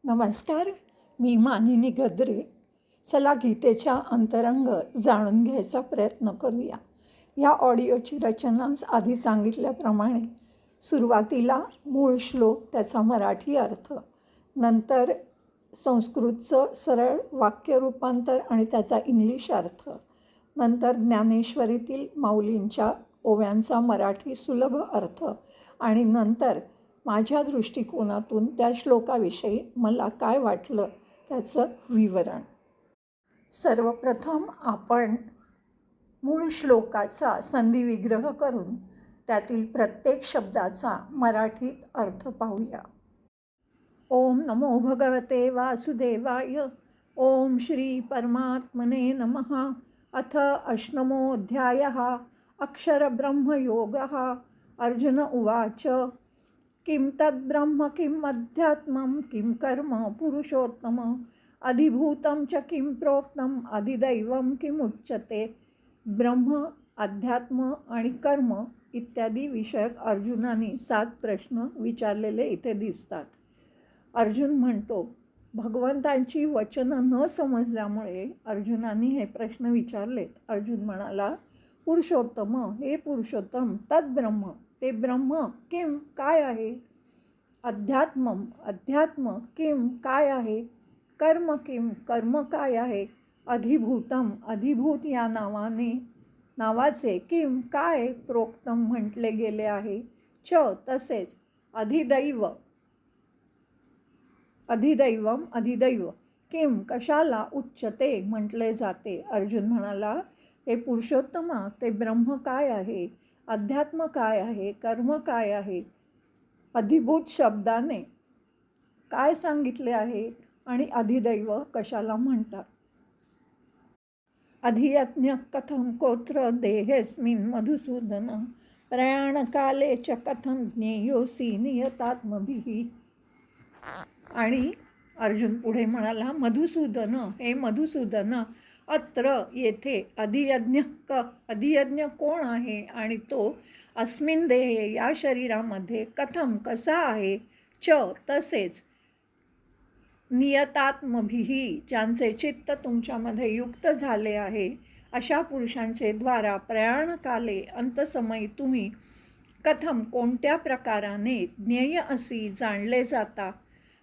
नमस्कार, मी मानिनी गद्रे. चला गीतेच्या अंतरंग जाणून घ्यायचा प्रयत्न करूया. या ऑडिओची रचना आधी सांगितल्याप्रमाणे सुरुवातीला मूळ श्लोक, त्याचा मराठी अर्थ, नंतर संस्कृतचं सरळ वाक्य रूपांतर आणि त्याचा इंग्लिश अर्थ, नंतर ज्ञानेश्वरीतील माऊलींच्या ओव्यांचा मराठी सुलभ अर्थ आणि नंतर माझ्या दृष्टिकोनातून त्या श्लोकाविषयी मला काय वाटलं त्याचं विवरण. सर्वप्रथम आपण मूळ श्लोकाचा संधिविग्रह करून त्यातील प्रत्येक शब्दाचा मराठीत अर्थ पाहूया. ओम नमो भगवते वासुदेवाय. ओम श्री परमात्मने नमः. अथ अष्टमोऽध्यायः. अक्षरब्रह्मयोगः. अर्जुन उवाच किं तद्ब्रह्म किम् अध्यात्मं किं कर्म पुरुषोत्तम अधिभूतं च किं प्रोक्तम अधिदैवं किमुच्यते. ब्रह्म, अध्यात्म आणि कर्म इत्यादी विषयक अर्जुनाने 7 प्रश्न विचारलेले इथे दिसतात. अर्जुन म्हणतो, भगवंतांची वचनं न समजल्यामुळे अर्जुनाने हे प्रश्न विचारलेत. अर्जुन म्हणाला, पुरुषोत्तम, हे पुरुषोत्तम, तद्ब्रह्म, ते ब्रह्म, किम, काय आहे, अध्यात्मम, अध्यात्म, किम, काय आहे, कर्म, किम, कर्म काय आहे, अधिभूतम, अधिभूत या नावाचे, किम, काय, प्रोक्तम म्हटले गेले आहे, च, तसेच, अधिदैव, अधिदैवम, अधिदैव, किम, कशाला, उच्चते म्हटले जाते. अर्जुन म्हणाला, हे पुरुषोत्तमा, ते ब्रह्म काय आहे, अध्यात्म काय आहे, कर्म काय आहे, अधिभूत शब्दाने काय सांगितले आहे आणि अधिदैव कशाला म्हणतात. अधियज्ञ कथम कोत्र देहेस्मिन् मधुसूदन प्रयाणकाले च कथम ज्ञेयोसी नियतात्मभिः. आणि अर्जुन पुढे म्हणाला, मधुसूदन, हे मधुसूदन, अत्र, येथे, अधियज्ञ कोण आहे आणि तो अस्मिन देहे, या शरीरामध्ये, कथम, कसा आहे, च, तसेच, नियतात्मभिः, ज्यांचे चित्त तुमच्यामध्ये युक्त झाले आहे, अशा पुरुषांचे द्वारा प्रयाणकाले, अंतसमयी तुम्ही, कथम, कोणत्या प्रकाराने, ज्ञेय असी, जाणले जाता.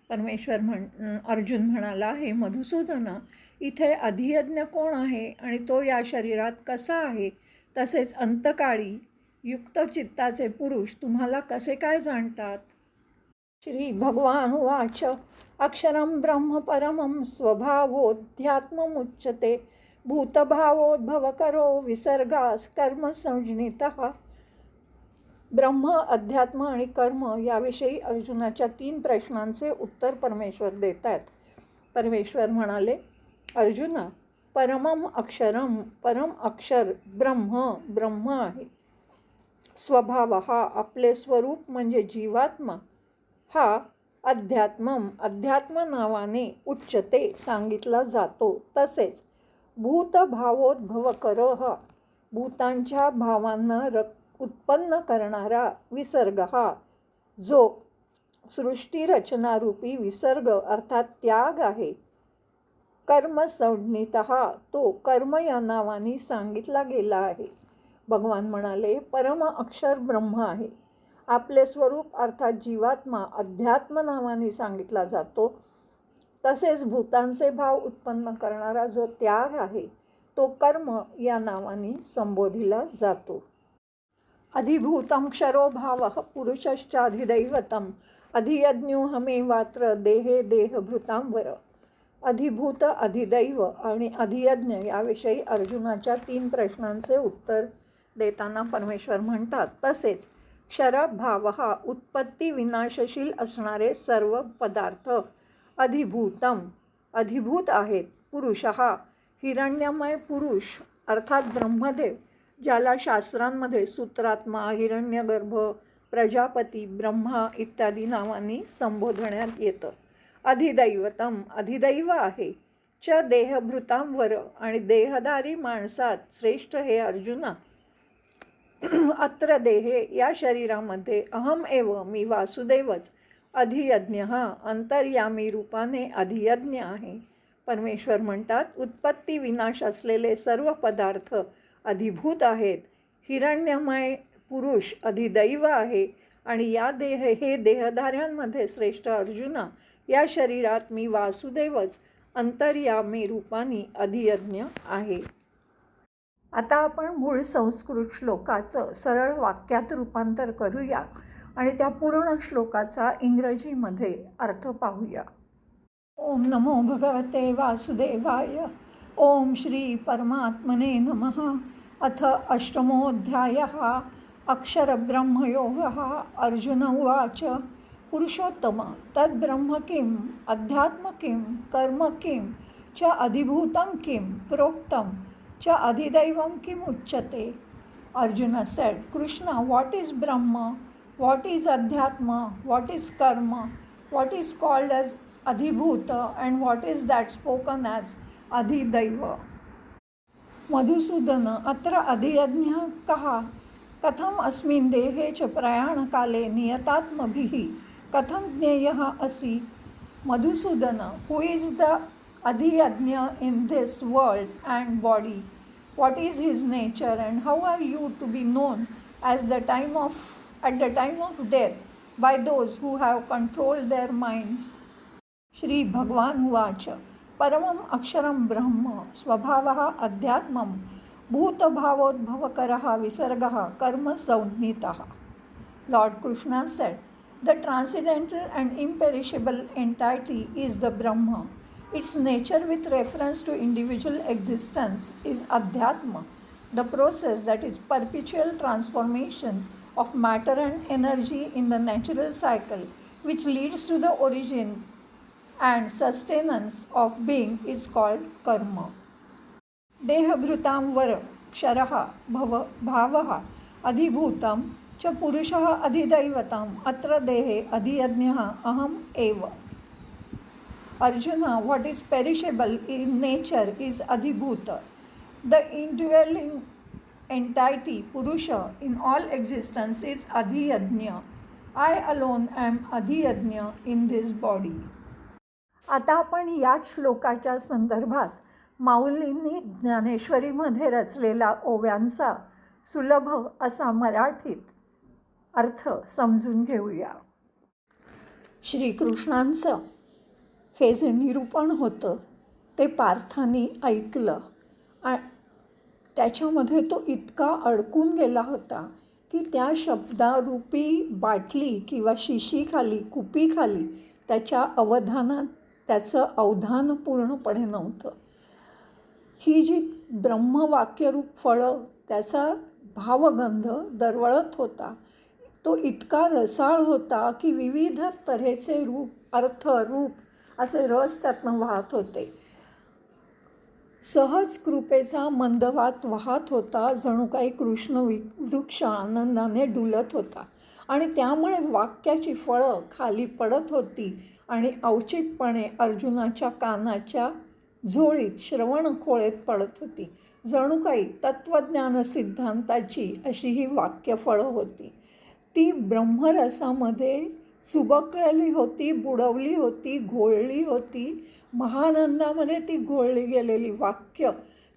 अर्जुन म्हणाला, हे मधुसूदन, इथे अधियज्ञ कोण आहे आणि तो या शरीरात कसा आहे, तसेच अंतकाळी युक्त चित्ताचे पुरुष तुम्हाला कसे काय जाणतात. श्री भगवान वाच. अक्षरं ब्रह्म परमं स्वभावोऽध्यात्ममुच्यते भूतभावोद्भवकरो विसर्गास कर्म संज्ञितः. ब्रह्म, अध्यात्म आणि कर्म याविषयी अर्जुनाच्या 3 प्रश्नांचे उत्तर परमेश्वर देत आहेत. परमेश्वर म्हणाले, अर्जुन, परमम अक्षरम, परम अक्षर ब्रह्म, ब्रह्म आहे. स्वभाव हा, आपले स्वरूप म्हणजे जीवात्मा, हा अध्यात्मम, अध्यात्म नावाने उच्चते, सांगितला जातो. तसेच भूतभावोद्भवकरः, भूतांच्या भावांना उत्पन्न करणारा, विसर्ग हा, जो सृष्टीरचनारूपी विसर्ग अर्थात त्याग आहे. कर्म संज्ञितः, तो कर्म या नावाने सांगितला गेला आहे. भगवान म्हणाले, परम अक्षर ब्रह्म आहे. आपले स्वरूप अर्थात जीवात्मा अध्यात्म नावाने सांगितला जातो. तसेच भूतांचे भाव उत्पन्न करणारा जो त्याग आहे, तो कर्म या नावाने संबोधिला जातो. अधिभूतं क्षरो भावः पुरुषश्चाधिदैवतम् अधियज्ञोहमेवात्र देहे देहभृतां वर. अधिभूत, अधिदैव आणि अधियज्ञ याविषयी अर्जुनाच्या 3 प्रश्नांचे उत्तर देताना परमेश्वर म्हणतात, तसेच क्षरभाव हा, उत्पत्ती विनाशशील असणारे सर्व पदार्थ, अधिभूतम, अधिभूत आहेत. पुरुष हा, हिरण्यमय पुरुष अर्थात ब्रह्मदेव, ज्याला शास्त्रांमध्ये सूत्रात्मा, हिरण्यगर्भ, प्रजापती, ब्रह्मा इत्यादी नावांनी संबोधण्यात येतं. अधिदैवतम, अधिदैव आहे. च देहभृतां वर, आणि देहधारी माणसात श्रेष्ठ हे अर्जुना. अत्र देहे, या शरीरामध्ये, अहम एव, मी वासुदेवच, अधियज्ञ हा अंतर्यामी रूपाने अधियज्ञ आहे. परमेश्वर म्हणतात, उत्पत्ती विनाश असलेले सर्व पदार्थ अधिभूत आहेत. हिरण्यमय पुरुष अधिदैव आहे आणि हे देहधाऱ्यांमध्ये श्रेष्ठ अर्जुना, या शरीरात मी वासुदेवच अंतर्यामी रूपाने अधियज्ञ आहे. आता आपण मूळ संस्कृत श्लोकाचं सरळ वाक्यात रूपांतर करूया आणि त्या पूर्ण श्लोकाचा इंग्रजीमध्ये अर्थ पाहूया. ओम नमो भगवते वासुदेवाय. ओम श्री परमात्मने नमः. अथ अष्टमोऽध्यायः. अक्षरब्रह्मयोगः. अर्जुन उवाच, पुरुषोत्तम तद्ब्रह्म किम् अध्यात्म किं कर्म किं च अधिभूतं किं प्रोक्तं च अधिदैवं किम् उच्यते. Arjuna said, Krishna, what is Brahma? What is Adhyatma? What is Karma? What is called as Adhibhuta? And what is that spoken as Adhidaiva? Madhusudana, atra adhiyajñah kaha? Katham asmin dehe च प्रयाणकाले नियतात्मभिः कथं ज्ञेयः असि. Madhusudana, who is the adhiyajña in this world and body? What is his nature and how are you to be known at the time of death by those who have controlled their minds? Shri Bhagwan Uvacha, Paramam Aksharam Brahma Swabhavaha Adhyatmam Bhutabhavoddhavakaraha Visargaha Karma Saunhitaha. Lord Krishna said, the transcendental and imperishable entity is the Brahma. Its nature with reference to individual existence is Adhyatma, the process that is perpetual transformation of matter and energy in the natural cycle, which leads to the origin and sustenance of being, is called karma. Dehabhrutam var ksharaha bhavaha adhibhutam cha purushaha adhidaivatam atra dehe adhiyajñah aham eva. Arjuna, what is perishable in nature is Adhibhuta. The indwelling entity, Purusha, in all existence is Adhiyajña. I alone am Adhiyajña in this body. आता आपण याच श्लोकाच्या संदर्भात माऊलींनी ज्ञानेश्वरीमध्ये रचलेला ओव्यांचा सुलभ असा मराठीत अर्थ समजून घेऊया. श्रीकृष्णांचं हे जे निरूपण होतं ते पार्थाने ऐकलं त्याच्यामध्ये तो इतका अडकून गेला होता की त्या शब्दारूपी बाटली किंवा शिशीखाली कुपीखाली त्याचं अवधान पूर्णपणे नव्हतं. ही जी ब्रह्मवाक्यरूप फळं त्याचा भावगंध दरवळत होता तो इतका रसाळ होता की विविध तऱ्हेचे रूप असे रस त्यातनं वाहत होते. सहज कृपेचा मंदवात वाहत होता, जणू काही कृष्ण वृक्ष आनंदाने डुलत होता आणि त्यामुळे वाक्याची फळं खाली पडत होती आणि अवचितपणे अर्जुनाच्या कानाच्या झोळीत श्रवणखोळेत पडत होती. जणू काही तत्त्वज्ञान सिद्धांताची अशी ही वाक्यफळं होती. ती ब्रह्मरसामध्ये चुबकलेली होती, बुडवली होती, घोळली होती. महानंदामध्ये ती घोळली गेलेली वाक्य,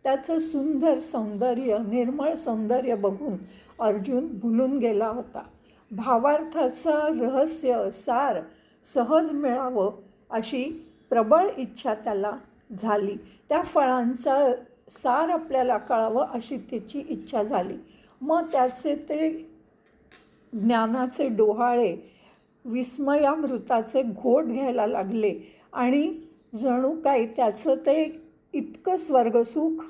त्याचं सुंदर सौंदर्य, निर्मळ सौंदर्य बघून अर्जुन भुलून गेला होता. भावार्थाचा रहस्य सार सहज मिळावं अशी प्रबळ इच्छा त्याला झाली. त्या फळांचा सार आपल्याला कळावं अशी त्याची इच्छा झाली. मग त्याचे ते ज्ञानाचे डोहाळे विस्मयामृताचे घोट घ्यायला लागले आणि जणू काही त्याचं ते इतकं स्वर्गसुख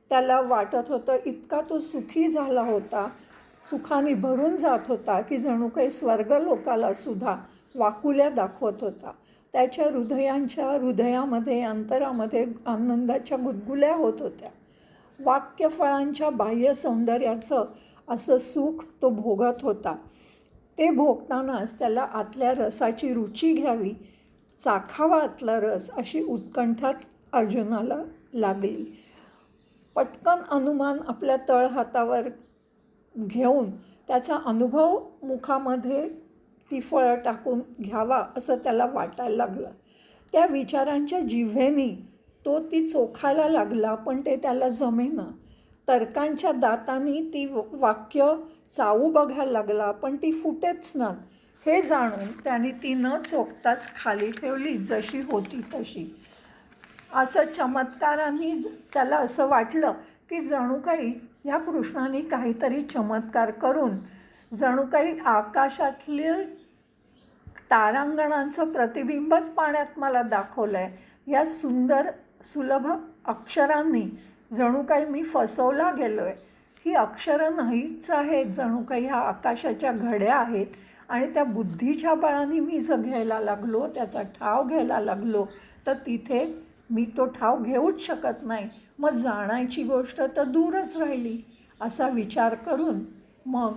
त्याला वाटत होतं, इतका तो सुखी झाला होता, सुखाने भरून जात होता की जणू काही स्वर्गलोकाला सुद्धा वाकुल्या दाखवत होता. त्याच्या हृदयामध्ये अंतरामध्ये आनंदाच्या गुदगुल्या होत होत्या. वाक्यफळांच्या बाह्य सौंदर्याचं असं सुख तो भोगत होता. ते भोगतानाच त्याला आतल्या रसाची रुची घ्यावी, चाखावा आतला रस अशी उत्कंठा अर्जुनाला लागली. पटकन अनुमान आपल्या तळहातावर घेऊन त्याचा अनुभव मुखामध्ये ती फळं टाकून घ्यावा असं त्याला वाटायला लागलं. त्या विचारांच्या जिव्हेनी तो ती चोखायला लागला, पण ते त्याला जमेना. तर्कांच्या दातांनी ती वाक्य चावू बघायला लागला, पण ती फुटेच ना. हे जाणून त्याने ती न चोखताच खाली ठेवली, जशी होती तशी. असं चमत्कारांनी त्याला असं वाटलं की जणू काही ह्या कृष्णाने काहीतरी चमत्कार करून जणू काही आकाशातले तारांगणांचं प्रतिबिंबच पाण्यात मला दाखवलं आहे. या सुंदर सुलभ अक्षरांनी जणू काही मी फसवला गेलो आहे. ही अक्षरं नाहीच आहेत, जणू काही ह्या आकाशाच्या घड्या आहेत. आणि त्या बुद्धीच्या बळाने मी जर घ्यायला लागलो, त्याचा ठाव घ्यायला लागलो, तर तिथे मी तो ठाव घेऊच शकत नाही. मग जाणायची गोष्ट तर दूरच राहिली. असा विचार करून मग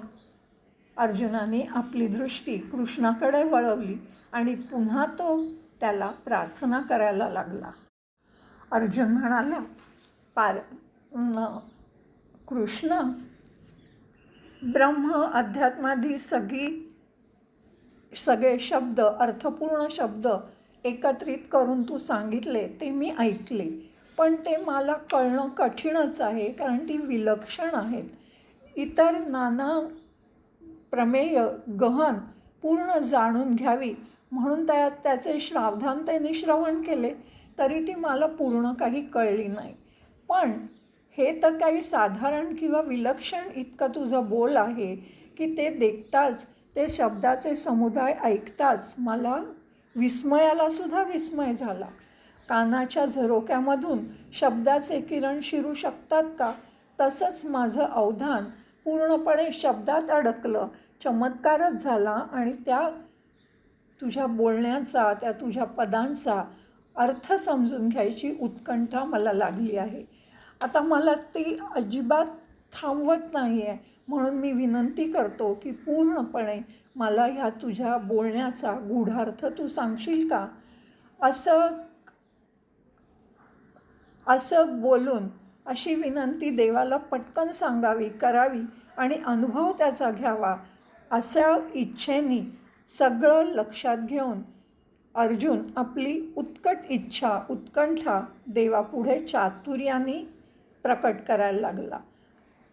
अर्जुनाने आपली दृष्टी कृष्णाकडे वळवली आणि पुन्हा तो त्याला प्रार्थना करायला लागला. अर्जुन म्हणाला, कृष्ण, ब्रह्म अध्यात्मादी सगळे शब्द, अर्थपूर्ण शब्द एकत्रित करून तू सांगितले ते मी ऐकले, पण ते मला कळणं कठीणच आहे, कारण ती विलक्षण आहेत. इतर नाना प्रमेय गहन पूर्ण जाणून घ्यावी म्हणून त्याचे श्रावधानतेने श्रवण केले, तरी ती मला पूर्ण काही कळली नाही. पण हे तर काही साधारण किंवा विलक्षण इतकं तुझं बोल आहे की ते देखताच, ते शब्दाचे समुदाय ऐकताच मला विस्मयालासुद्धा विस्मय झाला. कानाच्या झरोक्यामधून शब्दाचे किरण शिरू शकतात का, तसंच माझं अवधान पूर्णपणे शब्दात अडकलं. चमत्कारच झाला आणि त्या तुझ्या बोलण्याचा, त्या तुझ्या पदांचा अर्थ समजून घ्यायची उत्कंठा मला लागली आहे. आता मला ती अजिबात थांबवत नाही आहे, म्हणून मी विनंती करतो की पूर्णपणे मला ह्या तुझ्या बोलण्याचा गूढार्थ तू सांगशील का. असं बोलून अशी विनंती देवाला पटकन सांगावी, करावी आणि अनुभव त्याचा घ्यावा, अशा इच्छेने सगळं लक्षात घेऊन अर्जुन आपली उत्कट इच्छा, उत्कंठा देवापुढे चातुर्याने प्रकट करायला लागला.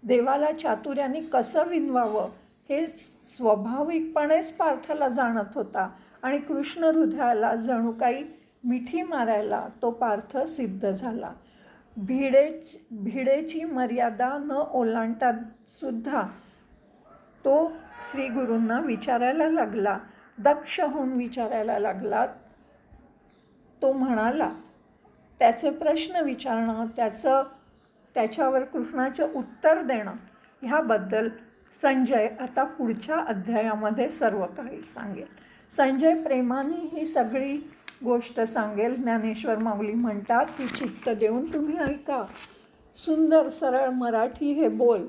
देवाला चातुर्याने कसं विनवावं हे स्वाभाविकपणेच पार्थाला जाणत होता आणि कृष्ण हृदयाला जणू काही मिठी मारायला तो पार्थ सिद्ध झाला. भिडेची मर्यादा न ओलांडता सुद्धा तो श्रीगुरूंना विचारायला लागला, दक्ष होऊन विचारायला लागला. तो म्हणाला, त्याचे प्रश्न विचारणं, त्याच्यावर कृष्णाचं उत्तर देणं, ह्याबद्दल संजय आता पुढच्या अध्यायामध्ये सर्व काही सांगेल. संजय प्रेमाने ही सगळी गोष्ट सांगेल. ज्ञानेश्वर माऊली म्हणतात की चित्त देऊन तुम्ही ऐका. सुंदर सरळ मराठी हे बोल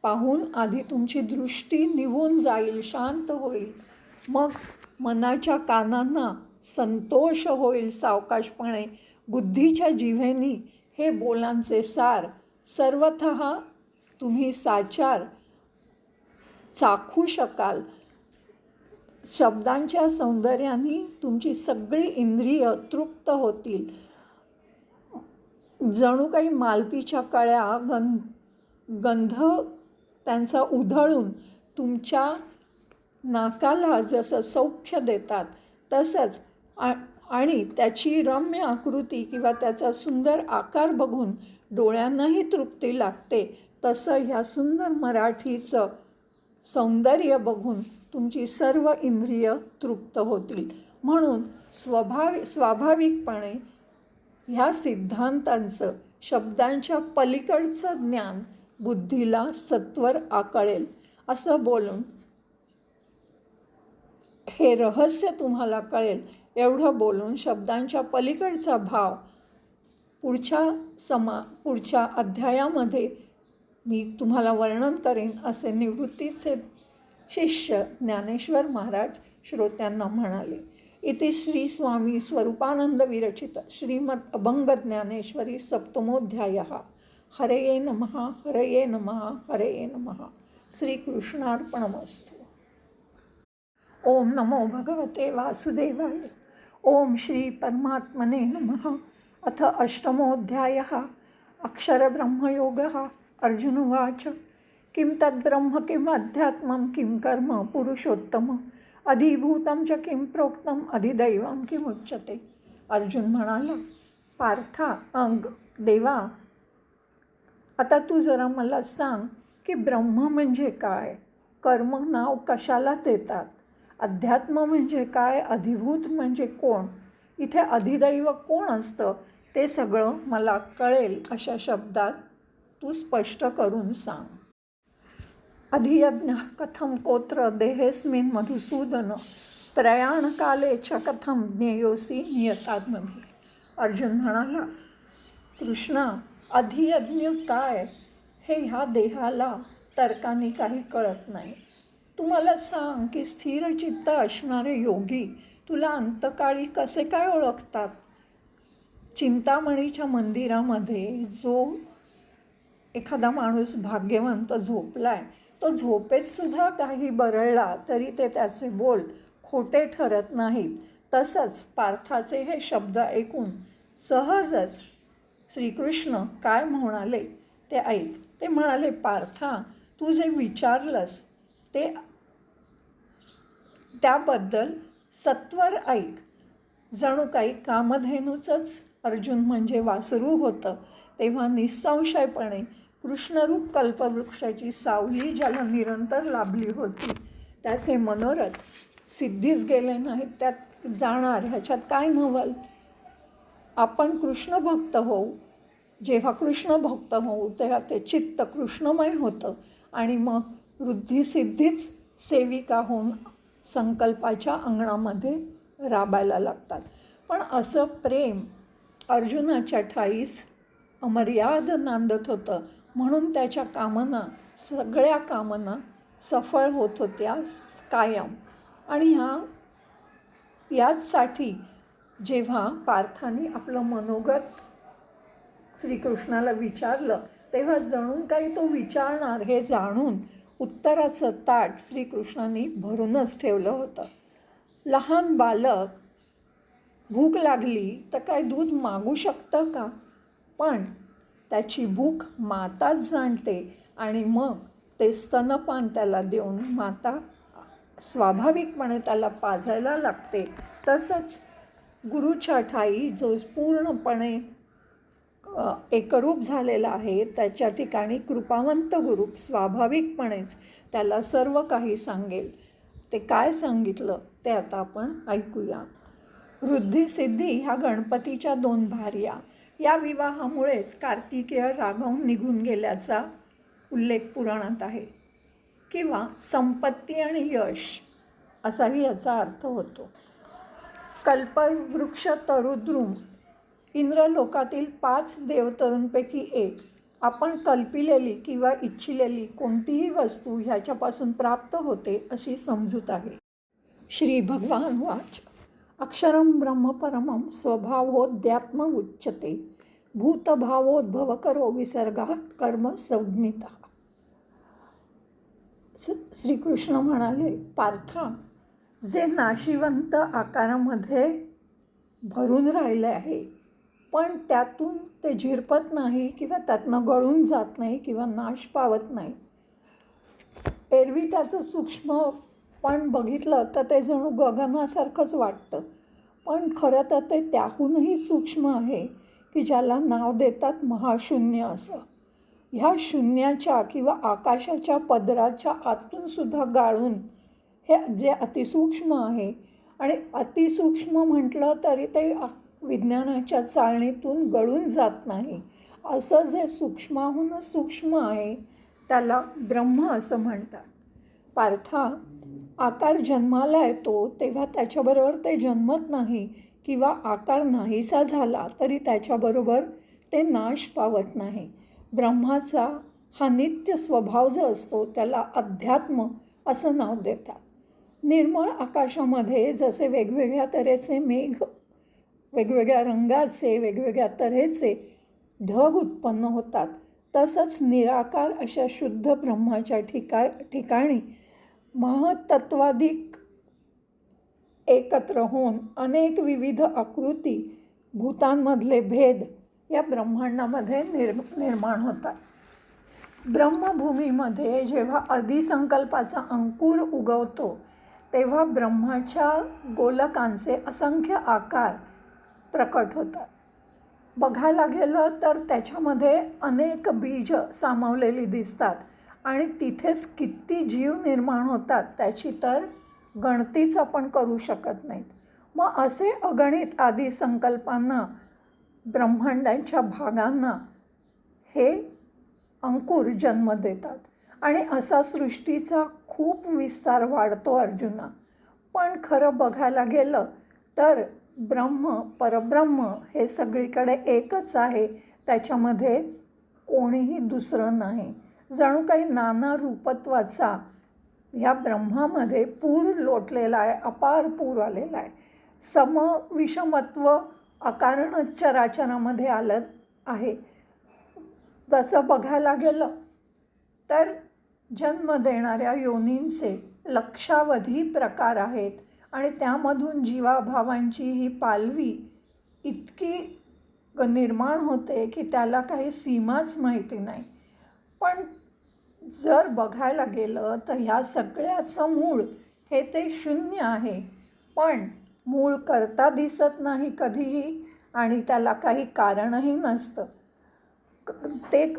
पाहून आधी तुमची दृष्टी निवून जाईल, शांत होईल. मग मनाच्या कानांना संतोष होईल. सावकाशपणे बुद्धीच्या जिव्हेनी हे बोलांचे सार सर्वतः तुम्ही साचार चाखू शकाल. शब्दांच्या सौंदर्याने तुमची सगळी इंद्रिय तृप्त होतील. जणू काही मालतीच्या कळ्या गंध त्यांचा उधळून तुमच्या नाकाला जसं सौख्य देतात, तसंच आणि त्याची रम्य आकृती किंवा त्याचा सुंदर आकार बघून डोळ्यांनाही तृप्ती लागते, तसं ह्या सुंदर मराठीचं सौंदर्य बघून तुमची सर्व इंद्रिय तृप्त होतील. म्हणून स्वाभाविकपणे ह्या सिद्धांतांचं, शब्दांच्या पलीकडचं ज्ञान बुद्धीला सत्वर आकळेल. असं बोलून हे रहस्य तुम्हाला कळेल एवढं बोलून शब्दांच्या पलीकडचा भाव पुढच्या अध्यायामध्ये मी तुम्हाला वर्णन करेन, असे निवृत्तीचे शिष्य ज्ञानेश्वर महाराज श्रोत्यांना म्हणाले. इति श्री स्वामी स्वरूपानंद विरचित श्रीमद अभंग ज्ञानेश्वरी सप्तमोध्यायः. हरये नमः, हरये नमः, हरये नमः. श्रीकृष्णार्पणमस्तु. ओम नमो भगवते वासुदेवाय. ओम श्री परमात्मने नमः. अथ अष्टमोऽध्यायः. अक्षरब्रह्मयोगः. अर्जुन उवाच. किं तद्ब्रह्म किम् अध्यात्मं किं कर्म पुरुषोत्तम अधिभूतं च किं प्रोक्तम अधिदैवं किमुच्यते. अर्जुन म्हणाला, पार्था देवा, आता तू जरा मला सांग की ब्रह्म म्हणजे काय, कर्म नाव कशाला देतात, अध्यात्म म्हणजे काय, अधिभूत म्हणजे कोण, इथे अधिदैव कोण असतं, ते सगळं मला कळेल अशा शब्दात तू स्पष्ट करून सांग. अधियज्ञ कथम कोत्र देहेस्मिन् मधुसूदन प्रयाणकाले च कथम ज्ञेयोसी नियतात्मभी. अर्जुन म्हणाला, कृष्णा, अधियज्ञ काय हे ह्या देहाला तर्काने काही कळत नाही. तू मला सांग की स्थिरचित्त असणारे योगी तुला अंतकाळी कसे काय ओळखतात. चिंतामणीच्या मंदिरामध्ये जो एखादा माणूस भाग्यवंत झोपलाय, तो झोपेतसुद्धा काही बरळला तरी ते त्याचे बोल खोटे ठरत नाहीत. तसंच पार्थाचे हे शब्द ऐकून सहजच श्रीकृष्ण काय म्हणाले ते ऐक. ते म्हणाले, पार्था, तू जे विचारलंस ते त्याबद्दल सत्वर ऐक. जणू काही कामधेनूचंच अर्जुन म्हणजे वासरू होतं, तेव्हा निःसंशयपणे कृष्णरूप कल्पवृक्षाची सावली ज्याला निरंतर लाभली होती त्याचे मनोरथ सिद्धीच गेले नाहीत, त्यात जाणार ह्याच्यात काय नवल. आपण कृष्ण भक्त होऊ, जेव्हा कृष्ण भक्त होऊ तेव्हा ते चित्त कृष्णमय होतं आणि मग वृद्धिसिद्धीच सेविका होऊन संकल्पाच्या अंगणामध्ये राबायला लागतात. पण असं प्रेम अर्जुनाच्या ठाईच अमर्याद नांदत होतं, म्हणून त्याच्या कामना, सगळ्या कामना सफळ होत होत्या कायम. आणि याचसाठी जेव्हा पार्थाने आपलं मनोगत श्रीकृष्णाला विचारलं तेव्हा जणून काही तो विचारणार हे जाणून उत्तराचं ताट श्रीकृष्णाने भरूनच ठेवलं होतं. लहान बालक भूक लागली तर काय दूध मागू शकतं का, पण त्याची भूक माताच जाणते आणि मग ते स्तनपान त्याला देऊन माता स्वाभाविकपणे त्याला पाजायला लागते. तसंच गुरुच्या ठाई जो पूर्णपणे एकरूप झालेला आहे त्याच्या ठिकाणी कृपावंत गुरु स्वाभाविकपणेच त्याला सर्व काही सांगेल. ते काय सांगितलं ते आता आपण ऐकूया. वृद्धी सिद्धी ह्या गणपतीच्या 2 भार्या या विवाहामुळेच कार्तिकेय रागवून निघून गेल्याचा उल्लेख पुराणात आहे, किंवा संपत्ती आणि यश असाही याचा अर्थ होतो. कल्पवृक्ष तरुद्रुम इंद्रलोकातील 5 देवतरूंपैकी एक. आपण कल्पिलेली किंवा इच्छिलेली कोणतीही वस्तू ह्याच्यापासून प्राप्त होते अशी समजूत आहे. श्री भगवान वाच. अक्षरं ब्रह्म परमं स्वभावोऽध्यात्म उच्यते भूतभावोद्भवकरो विसर्गाः कर्म संज्ञितः. श्रीकृष्ण म्हणाले, पार्था, जे नाशिवंत आकारामध्ये भरून राहिले आहे पण त्यातून ते झिरपत नाही किंवा त्यातनं गळून जात नाही किंवा नाश पावत नाही. एरवी त्याचं सूक्ष्म पण बघितलं तर ते जणू गगनासारखंच वाटतं, पण खरं तर ते त्याहूनही सूक्ष्म आहे की ज्याला नाव देतात महाशून्य असं. ह्या शून्याच्या किंवा आकाशाच्या पदराच्या आतूनसुद्धा गाळून हे जे अतिसूक्ष्म आहे, आणि अतिसूक्ष्म म्हटलं तरी ते विज्ञानाच्या चाळणीतून गळून जात नाही, असं जे सूक्ष्माहून सूक्ष्म आहे त्याला ब्रह्म असं म्हणतात. पार्था, आकार जन्माला येतो तेव्हा त्याच्याबरोबर ते जन्मत नाही, किंवा आकार नाहीसा झाला तरी त्याच्याबरोबर ते नाश पावत नाही. ब्रह्माचा हा नित्य स्वभाव जो असतो त्याला अध्यात्म असं नाव देतात. निर्मळ आकाशामध्ये जसे वेगवेगळ्या तऱ्हेचे मेघ, वेगवेगळ्या रंगाचे, वेगवेगळ्या तऱ्हेचे ढग उत्पन्न होतात, तसंच निराकार अशा शुद्ध ब्रह्माच्या ठिकाणी महत्त्वाधिक एकत्र होऊन अनेक विविध आकृती, भूतांमधले भेद या ब्रह्मांडामध्ये निर्माण होतात. ब्रह्मभूमीमध्ये जेव्हा अधिसंकल्पाचा अंकुर उगवतो तेव्हा ब्रह्माच्या गोलकांचे असंख्य आकार प्रकट होतात. बघायला गेलं तर त्याच्यामध्ये अनेक बीज सामावलेली दिसतात आणि तिथेच किती जीव निर्माण होतात त्याची तर गणतीच आपण करू शकत नाहीत. मग असे अगणित आदी संकल्पांना, ब्रह्मांडाच्या भागांना हे अंकुर जन्म देतात आणि असा सृष्टीचा खूप विस्तार वाढतो अर्जुना. पण खरं बघायला गेलं तर परब्रह्म हे सगळीकडे एकच आहे, त्याच्यामध्ये कोणीही दुसरं नाही. जणू काही नाना रूपत्वाचा ह्या ब्रह्मामध्ये पूर लोटलेला आहे, अपार पूर आलेला आहे. विषमत्व अकारण चराचरामध्ये आलं आहे. तसं बघायला गेलं तर जन्म देणाऱ्या योनींचे लक्षावधी प्रकार आहेत आणि त्यामधून जीवाभावांची ही पालवी इतकी निर्माण होते की त्याला काही सीमाच माहिती नाही. पण जर बघायला गेलं तर ह्या सगळ्याचं मूळ हे ते शून्य आहे. पण मूळ करता दिसत नाही कधीही आणि त्याला काही कारणही नसतं. ते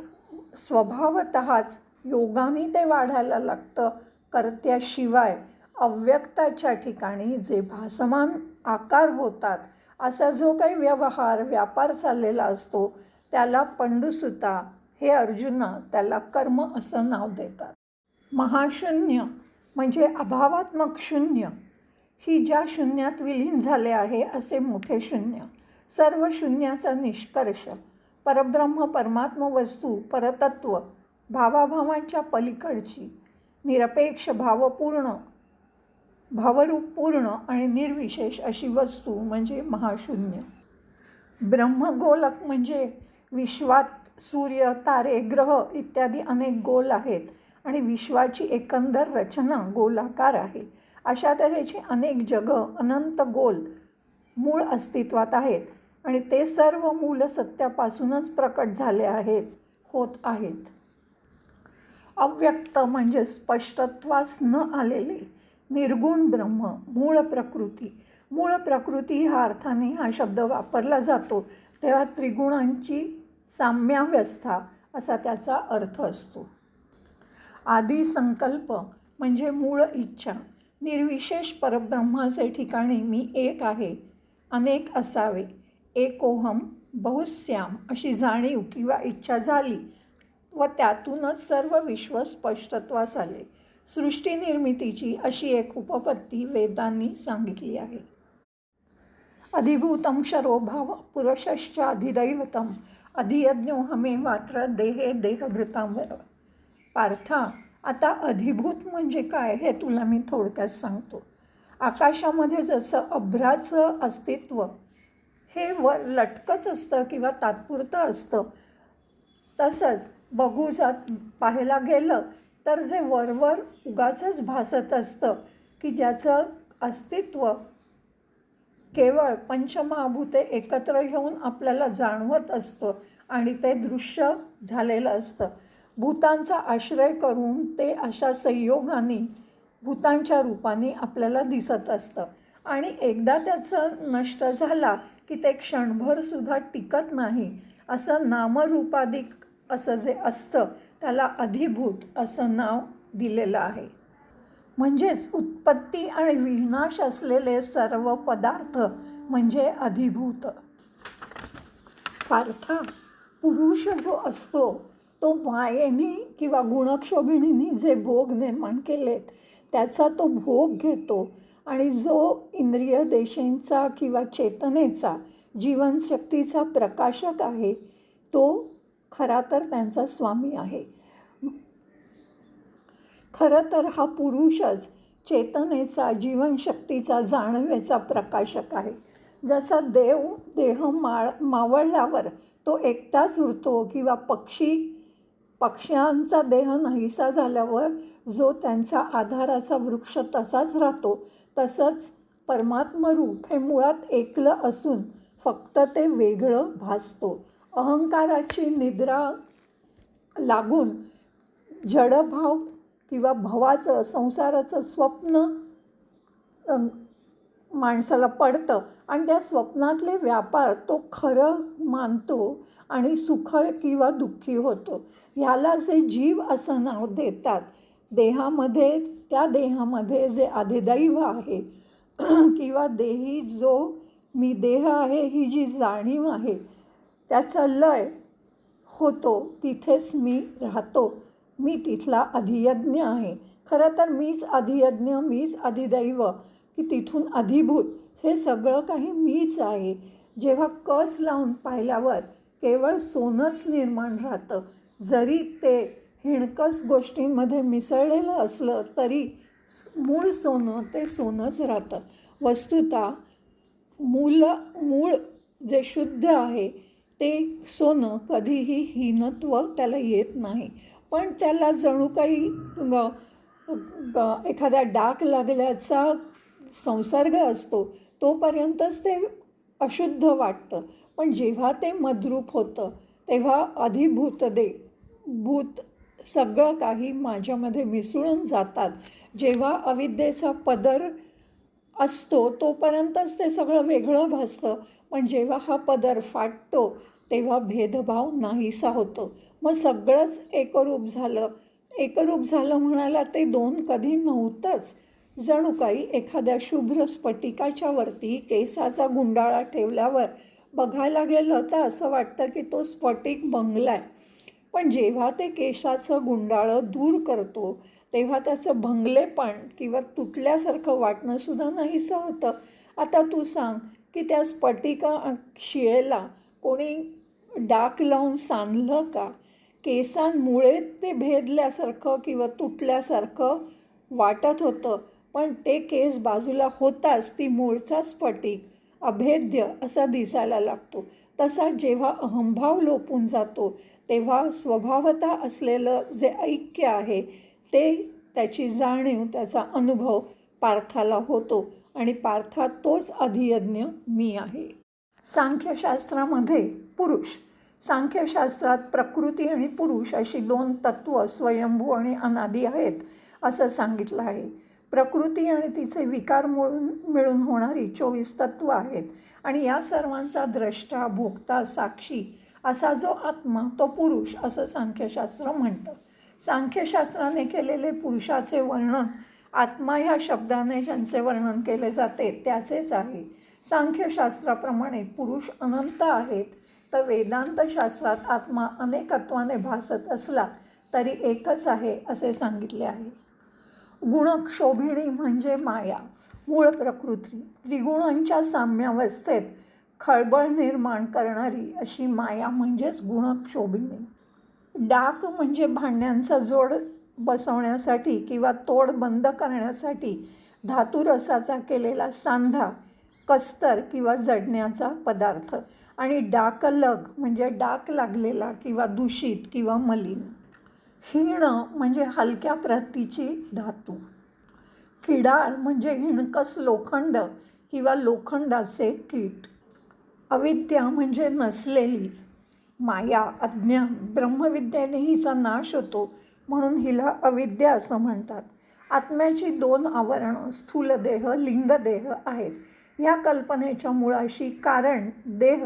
स्वभावतःच योगाने ते वाढायला लागतं. कर्त्याशिवाय अव्यक्ताच्या ठिकाणी जे भासमान आकार होतात, असा जो काही व्यापार चाललेला असतो त्याला पंडुसुता हे अर्जुना त्याला कर्म असं नाव देतात. महाशून्य म्हणजे अभावात्मक शून्य, ही ज्या शून्यात विलीन झाले आहे असे मोठे शून्य, सर्व शून्याचा निष्कर्ष, परब्रह्म परमात्म वस्तू, परतत्व, भावाभावांच्या पलीकडची निरपेक्ष भावरूप पूर्ण आणि निर्विशेष अशी वस्तू म्हणजे महाशून्य. ब्रह्मगोलक म्हणजे विश्वात सूर्य, तारे, ग्रह इत्यादी अनेक गोल आहेत आणि विश्वाची एकंदर रचना गोलाकार आहे. अशा तऱ्हेची अनेक जगं अनंत गोल मूळ अस्तित्वात आहेत आणि ते सर्व मूल सत्यापासूनच प्रकट झाले होत आहेत. अव्यक्त म्हणजे स्पष्टत्वास न आलेले निर्गुण ब्रह्म, मूळ प्रकृती. मूळ प्रकृती ह्या अर्थाने हा शब्द वापरला जातो तेव्हा त्रिगुणांची साम्यावस्था असा त्याचा अर्थ असतो. आदी संकल्प म्हणजे मूळ इच्छा. निर्विशेष परब्रह्माचे ठिकाणी मी एक आहे, अनेक असावे, एकोहम बहुस्याम अशी जाणीव किंवा इच्छा झाली व त्यातूनच सर्व विश्व स्पष्टत्वास आले. सृष्टी निर्मितीची अशी एक उपपत्ती वेदांनी सांगितली आहे. अधिभूतम क्षरो भाव पुरुषश्च अधिदैवतम अधियज्ञो हमेवात्र देहे देहभृतांवर. पार्था, आता अधिभूत म्हणजे काय हे तुला मी थोडक्यात सांगतो. आकाशामध्ये जसं अभ्राचं अस्तित्व हे वर लटकच असतं किंवा तात्पुरतं असतं, तसंच पाहायला गेलं तर जे वरवर उगाचच भासत असतं की ज्याचं अस्तित्व केवळ पंचमहाभूते एकत्र येऊन आपल्याला जाणवत असतं आणि ते दृश्य झालेलं असतं. भूतांचा आश्रय करून ते अशा संयोगाने भूतांच्या रूपाने आपल्याला दिसत असतं आणि एकदा त्याचं नष्ट झाला की ते क्षणभरसुद्धा टिकत नाही. असं नामरूपाधिक असं जे असतं त्याला अधिभूत असं नाव दिलेलं आहे. म्हणजेच उत्पत्ती आणि विनाश असलेले सर्व पदार्थ म्हणजे अधिभूत. पार्था, पुरुष जो असतो तो मायेने किंवा गुणक्षोभिणीने जे भोग निर्माण केलेत त्याचा तो भोग घेतो आणि जो इंद्रिय देशेंचा किंवा चेतनेचा जीवनशक्तीचा प्रकाशक आहे तो खरा तर त्यांचा स्वामी आहे. खरं तर हा पुरुषच चेतनेचा, जीवनशक्तीचा, जाणवेचा प्रकाशक आहे. जसा देह मावळल्यावर तो एकटाच उरतो किंवा पक्ष्यांचा देह नाहीसा झाल्यावर जो त्यांचा आधाराचा वृक्ष तसाच राहतो, तसंच परमात्मरूप हे मुळात एकलं असून फक्त ते वेगळं भासतो. अहंकाराची निद्रा लागून जडभाव किंवा भवाचं संसाराचं स्वप्न माणसाला पडतं आणि त्या स्वप्नातले व्यापार तो खरं मानतो आणि सुख किंवा दुःखी होतो. ह्याला जे जीव असं नाव देतात, देहामध्ये त्या देहामध्ये जे अधिदैव आहे किंवा देही जो मी देह आहे ही जी जाणीव आहे त्याचा लय होतो, तिथेच मी राहतो, मी तिथला अधियज्ञ आहे. खरं तर मीच अधियज्ञ, मीच अधिदैव, की तिथून अधिभूत हे सगळं काही मीच आहे. जेव्हा कस लावून पाहिल्यावर केवळ सोनंच निर्माण राहतं. जरी ते हिणकस गोष्टींमध्ये मिसळलेलं असलं तरी मूळ सोनं ते सोनंच राहतं. वस्तुतः मूळ जे शुद्ध आहे ते सोनं कधीही हीनत्व त्याला येत नाही. पण त्याला जणू काही एखाद्या डाग लागल्याचा संसर्ग असतो, तोपर्यंतच ते अशुद्ध वाटतं. पण जेव्हा ते मद्रूप होतं तेव्हा भूत सगळं काही माझ्यामध्ये मिसळून जातात. जेव्हा अविद्येचा पदर असतो तोपर्यंतच ते सगळं वेगळं भासतं. पण जेव्हा हा पदर फाटतो तेव्हा भेदभाव नाहीसा होतो. मग सगळंच एकरूप झालं. एकरूप झालं म्हणायला ते दोन कधी नव्हतंच. जणू काही एखाद्या शुभ्र स्फटिकाच्या वरती केसाचा गुंडाळा ठेवल्यावर बघायला गेलं तर असं वाटतं की तो स्फटिक भंगलाय. पण जेव्हा ते केसाचं गुंडाळं दूर करतो तेव्हा त्याचं भंगलेपण किंवा तुटल्यासारखं वाटणंसुद्धा नाहीसं होतं. आता तू सांग की त्या स्फटिका शिळेला कोणी डाक लावून सांधलं का? केसांमुळे ते भेदल्यासारखं किंवा तुटल्यासारखं वाटत होतं, पण ते केस बाजूला होताच ती मूळचा स्फटिक अभेद्य असा दिसायला लागतो. तसा जेव्हा अहंभाव लोपून जातो तेव्हा स्वभावतः असलेलं जे ऐक्य आहे ते त्याची जाणीव, त्याचा अनुभव पार्थाला होतो आणि पार्था तोच अधियज्ञ मी आहे. सांख्यशास्त्रामध्ये पुरुष, सांख्यशास्त्रात प्रकृती आणि पुरुष अशी दोन तत्त्व स्वयंभू आणि अनादी आहेत असं सांगितलं आहे. प्रकृती आणि तिचे विकार मिळून होणारी 24 तत्त्व आहेत आणि या सर्वांचा द्रष्टा, भोगता, साक्षी असा जो आत्मा तो पुरुष असं सांख्यशास्त्र म्हणतं. सांख्यशास्त्राने केलेले पुरुषाचे वर्णन आत्मा ह्या शब्दाने ज्यांचे वर्णन केले जाते त्याचेच आहे. सांख्यशास्त्राप्रमाणे पुरुष अनंत आहेत, तर वेदांतशास्त्रात आत्मा अनेकत्वाने भासत असला तरी एकच आहे असे सांगितले आहे. गुणक्षोभिणी म्हणजे माया, मूळ प्रकृती, त्रिगुणांच्या साम्यावस्थेत खळबळ निर्माण करणारी अशी माया म्हणजेच गुणक्षोभिणी. डाक म्हणजे भांड्यांचा जोड बसवण्यासाठी किंवा तोड बंद करण्यासाठी धातुरसाचा केलेला सांधा, कस्तर किंवा जडण्याचा पदार्थ. आणि डाकलग म्हणजे डाक लागलेला किंवा दूषित किंवा मलिन. हिण म्हणजे हलक्या प्रतीची धातू. किडाळ म्हणजे हिणकस लोखंड किंवा लोखंडाचे कीट. अविद्या म्हणजे नसलेली माया, अज्ञान. ब्रह्मविद्येने हिचा नाश होतो म्हणून हिला अविद्या असं म्हणतात. आत्म्याची 2 आवरणं स्थूलदेह, लिंगदेह आहेत. ह्या कल्पनेच्या मुळाशी कारण देह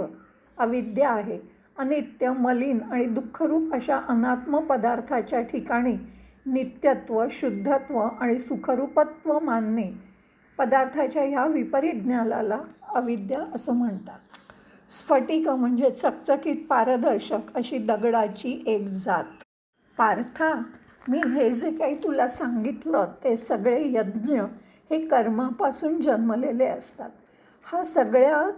अविद्या आहे. अनित्य, मलिन आणि दुःखरूप अशा अनात्म पदार्थाच्या ठिकाणी नित्यत्व, शुद्धत्व आणि सुखरूपत्व मानणे, पदार्थाच्या ह्या विपरीत ज्ञानाला अविद्या असं म्हणतात. स्फटिक म्हणजे चकचकीत पारदर्शक अशी दगडाची एक जात. पार्था, मी हे जे काही तुला सांगितलं ते सगळे यज्ञ हे कर्मापासून जन्मलेले असतात. हा सगळ्या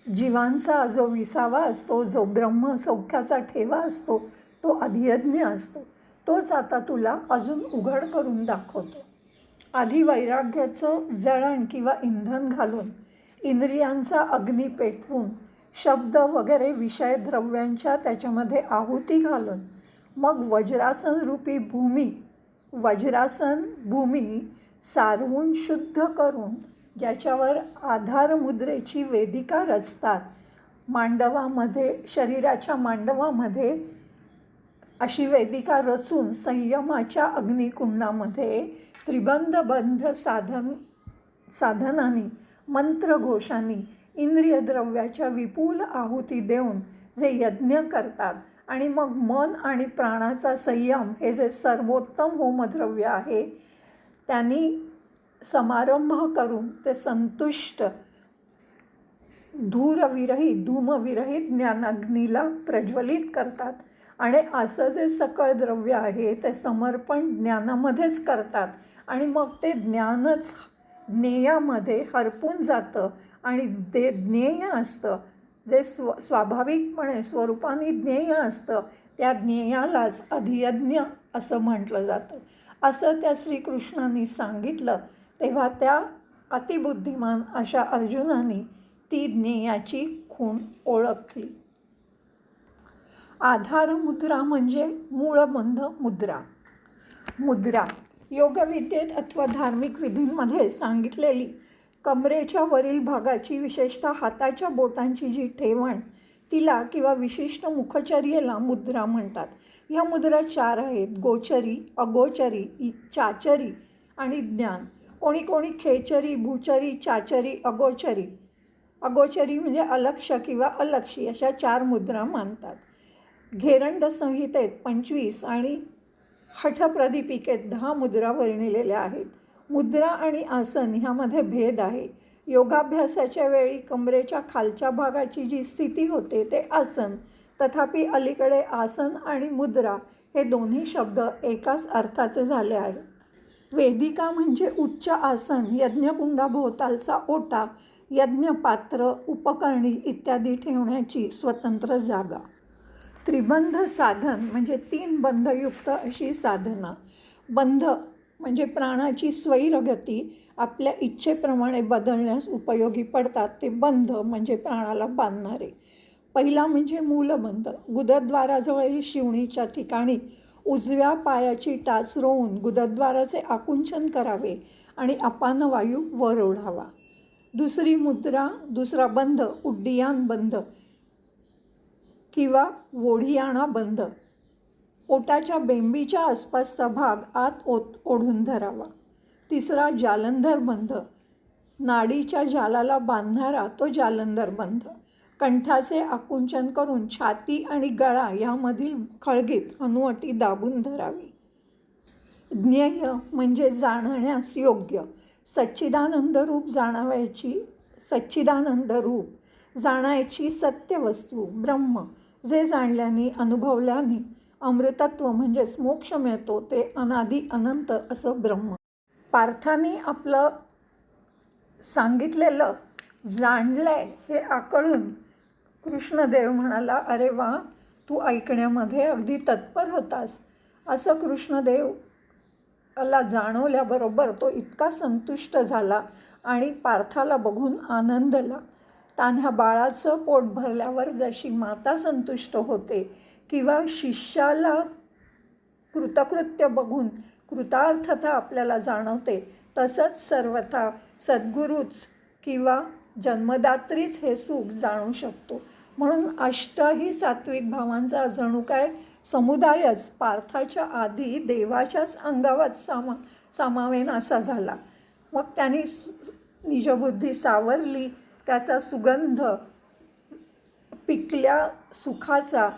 जीवांचा जो विसावा असतो, जो ब्रह्मसौख्याचा ठेवा असतो, तो अधियज्ञ असतो. तोच आता तुला अजून उघड करून दाखवतो. आधी वैराग्याचं जळण किंवा इंधन घालून, इंद्रियांचा अग्नी पेटवून, शब्द वगैरे विषय द्रव्यांच्या त्याच्यामध्ये आहुती घालून, मग वज्रासन रूपी भूमी सारवून शुद्ध करून ज्याच्यावर आधार मुद्रेची वेदिका रचतात. मांडवामध्ये, शरीराच्या मांडवामध्ये अशी वेदिका रचून संयमाच्या अग्निकुंडामध्ये त्रिबंधबंध साधनांनी, मंत्रघोषांनी, इंद्रियद्रव्याच्या विपुल आहुती देऊन जे यज्ञ करतात आणि मग मन आणि प्राणाचा संयम हे जे सर्वोत्तम होमद्रव्य आहे त्यांनी समारंभ करून ते संतुष्ट धूमविरहित ज्ञानाग्नीला प्रज्वलित करतात. आणि असं जे सकळ द्रव्य आहे ते समर्पण ज्ञानामध्येच करतात आणि मग ते ज्ञानच ज्ञेयामध्ये हरपून जातं आणि ते ज्ञेय असतं जे स्वाभाविकपणे स्वरूपाने ज्ञेय असतं, त्या ज्ञेयालाच अधियज्ञ असं म्हटलं जातं. असं त्या श्रीकृष्णांनी सांगितलं. तेव्हा त्या अतिबुद्धिमान अशा अर्जुनाने ती ज्ञेयाची खूण ओळखली. आधार मुद्रा म्हणजे मूळबंध मुद्रा. मुद्रा योगविद्येत अथवा धार्मिक विधींमध्ये सांगितलेली कमरेच्या वरील भागाची, विशेषतः हाताच्या बोटांची जी ठेवण, तिला किंवा विशिष्ट मुखचर्येला मुद्रा म्हणतात. ह्या मुद्रा 4 आहेत: गोचरी, अगोचरी, चाचरी आणि ज्ञान. कोणी कोणी खेचरी, भूचरी, चाचरी, अगोचरी, अगोचरी म्हणजे अलक्ष किंवा अलक्षी अशा 4 मुद्रा मानतात. घेरंड संहितेत 25 आणि हठप्रदीपिकेत 10 मुद्रा वर्णिलेल्या आहेत. मुद्रा आणि आसन ह्यामध्ये भेद आहे. योगाभ्यासाच्या वेळी कमरेच्या खालच्या भागाची जी स्थिती होते ते आसन. तथापि अलीकडे आसन आणि मुद्रा हे दोन्ही शब्द एकाच अर्थाचे झाले आहेत. वेदिका म्हणजे उच्च आसन, यज्ञकुंडाभोवतालचा ओटा, यज्ञपात्र, उपकरणी इत्यादी ठेवण्याची स्वतंत्र जागा. त्रिबंध साधन म्हणजे 3 बंधयुक्त अशी साधना. बंध म्हणजे प्राणाची स्वैरगती आपल्या इच्छेप्रमाणे बदलण्यास उपयोगी पडतात, ते बंध म्हणजे प्राणाला बांधणारे. पहिला म्हणजे मूलबंध. गुदद्वाराजवळील शिवणीच्या ठिकाणी उजव्या पायाची टाच रोवून गुदद्वाराचे आकुंचन करावे आणि अपानवायू वर ओढावा. दुसरा बंध उड्डियान बंध किंवा वोढियाणा बंध. पोटाच्या बेंबीच्या आसपासचा भाग आत ओढून धरावा. तिसरा जालंधर बंध. नाडीच्या जालाला बांधणारा तो जालंधर बंध. कंठाचे आकुंचन करून छाती आणि गळा यामधील खळगीत हनुवटी दाबून धरावी. ज्ञेय म्हणजे जाणण्यास योग्य. सच्चिदानंद रूप जाणायची सत्यवस्तू ब्रह्म, जे जाणल्याने, अनुभवल्याने अमृतत्व म्हणजेच मोक्ष मिळतो, ते अनादी अनंत असं ब्रह्म. पार्थाने आपलं सांगितलेलं जाणलंय हे आकळून कृष्णदेव म्हणाला, अरे वा, तू ऐकण्यामध्ये अगदी तत्पर होतास. असं कृष्णदेवाला जाणवल्याबरोबर तो इतका संतुष्ट झाला आणि पार्थाला बघून आनंदला. तान्ह्या बाळाचं पोट भरल्यावर जशी माता संतुष्ट होते किंवा शिष्याला कृतकृत्य बघून कृतार्थता आपल्याला जाणवते, तसंच सर्वथा सद्गुरूच किंवा जन्मदात्रीच हे सुख जाणू शकतो. म्हणून अष्टही सात्विक भावांचा जणू काय समुदायच पार्थाच्या आधी देवाच्याच अंगावात सामावेन असा झाला. मग त्यांनी निजबुद्धी सावरली. त्याचा सुगंध पिकल्या सुखाचा,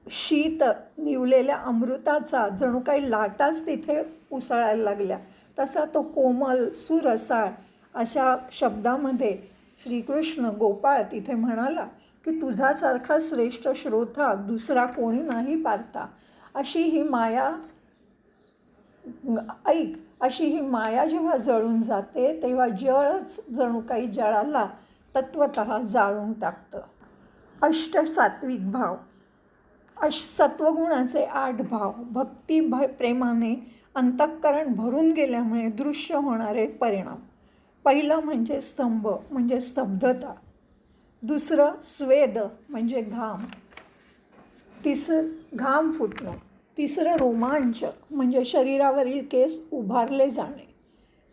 शीत निवलेल्या अमृताचा जणू काही लाटाच तिथे उसळायला लागल्या. तसा तो कोमल सुरसाळ अशा शब्दामध्ये श्रीकृष्ण गोपाळ तिथे म्हणाला की तुझ्यासारखा श्रेष्ठ श्रोता दुसरा कोणी नाही पार्था. अशी ही माया जेव्हा जळून जाते तेव्हा जळच जणू काही जळाला तत्वतः जाळून टाकतं. सात्विक भाव. सत्वगुणाचे 8 भाव. भक्ती प्रेमाने अंतःकरण भरून गेल्यामुळे दृश्य होणारे परिणाम. पहिलं म्हणजे स्तंभ म्हणजे स्तब्धता. दुसरं स्वेद म्हणजे घाम फुटणं. तिसरं रोमांच म्हणजे शरीरावरील केस उभारले जाणे.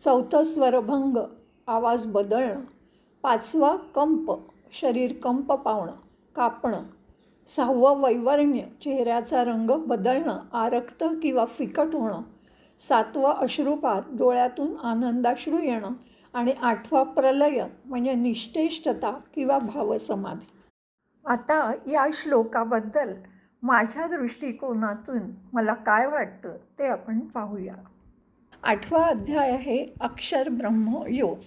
चौथं स्वरभंग आवाज बदलणं. 5वा कंप, शरीर कंप पावणं, कापणं. 6वं वैवर्ण्य, चेहऱ्याचा रंग बदलणं, आरक्त किंवा फिकट होणं. 7वं अश्रुपात, डोळ्यातून आनंदाश्रू येणं. आणि 8वा प्रलय म्हणजे निश्चेष्टता किंवा भावसमाधी. आता या श्लोकाबद्दल माझ्या दृष्टिकोनातून मला काय वाटतं ते आपण पाहूया. 8वा अध्याय आहे अक्षर ब्रह्म योग.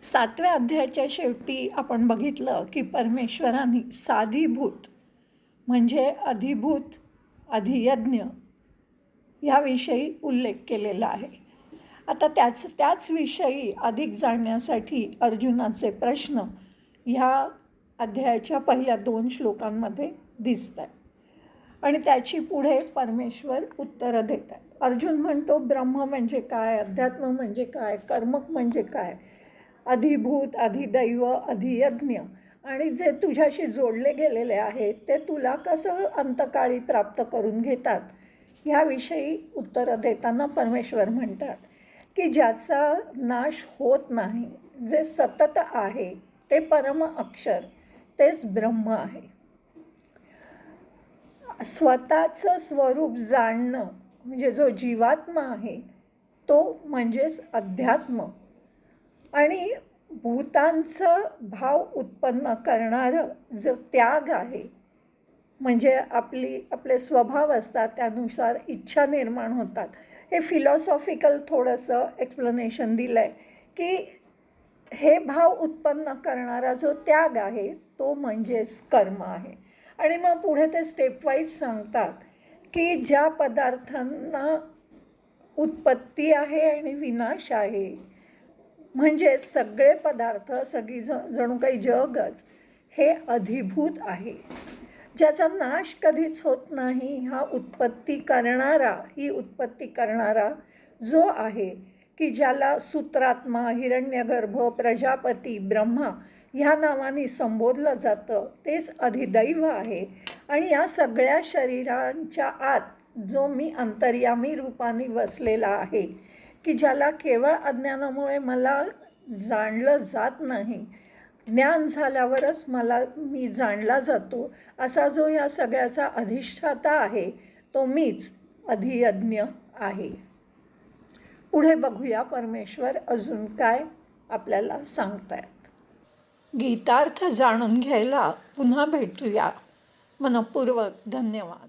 7व्या अध्यायाच्या शेवटी आपण बघितलं की परमेश्वरांनी साधीभूत म्हणजे अधिभूत, अधियज्ञ याविषयी उल्लेख केलेला आहे. आता त्याच विषयी अधिक जाणण्यासाठी अर्जुनाचे प्रश्न ह्या अध्यायाच्या पहिल्या 2 श्लोकांमध्ये दिसत आहेत आणि त्याची पुढे परमेश्वर उत्तरं देतात. अर्जुन म्हणतो ब्रह्म म्हणजे काय, अध्यात्म म्हणजे काय, कर्मक म्हणजे काय, अधिभूत, अधिदैव, अधियज्ञ आणि जे तुझ्याशी जोडले गेलेले आहेत ते तुला कसं अंतकाळी प्राप्त करून घेतात ह्याविषयी उत्तरं देताना परमेश्वर म्हणतात की ज्याचा नाश होत नाही, जे सतत आहे ते परम अक्षर, तेच ब्रह्म आहे. स्वतःचं स्वरूप जाणणं म्हणजे जो जीवात्मा आहे तो म्हणजेच अध्यात्म. आणि भूतांचं भाव उत्पन्न करणारं जो त्याग आहे म्हणजे आपले स्वभाव असतात त्यानुसार इच्छा निर्माण होतात. हे फिलॉसॉफिकल थोडंसं एक्सप्लेनेशन दिलं आहे की हे भाव उत्पन्न करणारा जो त्याग आहे तो म्हणजेच कर्म आहे. आणि मग पुढे ते स्टेप वाईज सांगतात की ज्या पदार्थांना उत्पत्ती आहे आणि विनाश आहे म्हणजे सगळे पदार्थ, सगळी जणू काही जगच हे अधिभूत आहे. ज्याचा नाश कधीच होत नाही ही उत्पत्ती करणारा जो आहे की ज्याला सूत्रात्मा, हिरण्यगर्भ, प्रजापती, ब्रह्मा ह्या नावाने संबोधलं जातं तेच अधिदैव आहे. आणि या सगळ्या शरीरांच्या आत जो मी अंतर्यामी रूपाने वसलेला आहे की ज्याला केवळ अज्ञानामुळे मला जाणलं जात नाही, ज्ञान झाल्यावरच मी जाणला जातो असा जो या सगळ्याचा अधिष्ठाता आहे तो मीच अधियज्ञ आहे. पुढे बघूया परमेश्वर अजून काय आपल्याला सांगतायत. गीतार्थ जाणून घ्यायला पुन्हा भेटूया. मनःपूर्वक धन्यवाद.